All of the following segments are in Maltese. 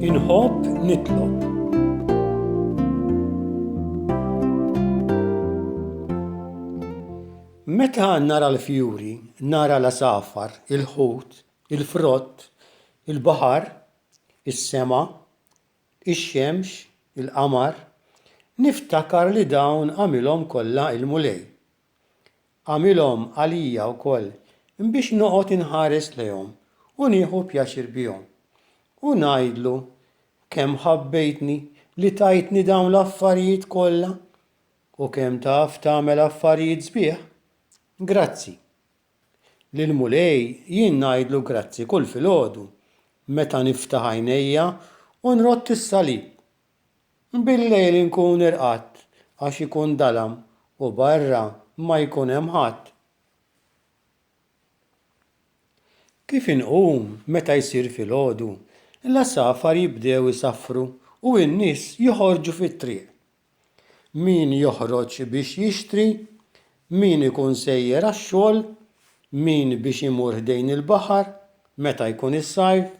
Inħobb Nitlob. Meta nara l-fjuri, nara l-asafar, il-ħut, il-frott, il-baħar, is-sema, ix-xemx, il-qamar, niftakar li dawn għamilhom kollha il-Mulej. Għamilhom għalija wkoll biex noqgħod inħares lejhom u nieħu pjaċir bihom. U ngħidlu kemm ħabbejtni li tajtni dawn l-affarijiet kollha u kemm taf tagħmel affarijiet sbieħ. Grazzi. Lil-Mulej jien ngħidlu grazzi kull filgħodu meta niftaħ għajnejja u nrott is-salib. Bil-lejl inkun irqatt għax ikun dalam u barra ma jkun hemm ħadd. Kif inqum meta jsir filgħodu, l-asafar jibdew isaffru u n-nies joħorġu fit-triq. Min joħroġ biex jixtri, min ikun sejjer għax-xogħol, min biex imur ħdejn il-baħar meta jkun is-sajf,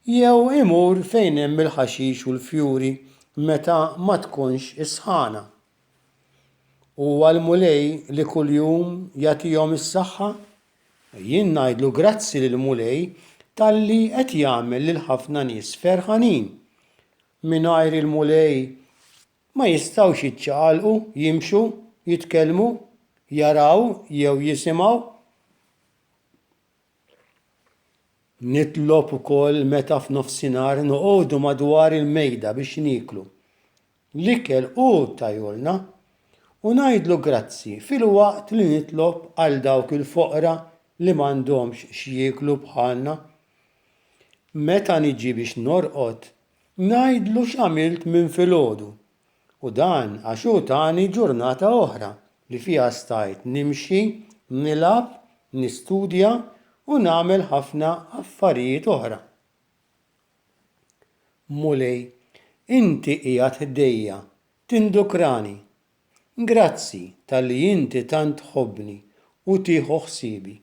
jew imur fejn hemm il-ħaxix u l-fjuri meta ma tkunx is-sħana. Huwa l-Mulej li kuljum jagħtihom is-saħħa. Jien ngħidlu grazzi lill-Mulej talli qed jagħmel lil ħafna nies ferħanin. Mingħajr il-Mulej ma jistgħux jiċċaqalqu, jimxu, jitkellmu, jaraw jew jisimgħu. Nitlob ukoll meta f'nofsinhar noqogħdu madwar il-mejda biex niklu. L-ikel hu tajolna u ngħidlu grazzi filwaqt li nitlob għal dawk il-foqra li m'għandhomx x'jieklu bħalna. Meta niġi biex norqod, ngħidlu x'għamilt minn filgħodu u dan għax hu tani ġurnata oħra li fiha stajt nimxi, nilgħab, nistudja u nagħmel ħafna affarijiet oħra. Mulej, inti qiegħed ħdejja, tindukrani. Grazzi talli inti tant tħobbni u tieħu ħsiebi.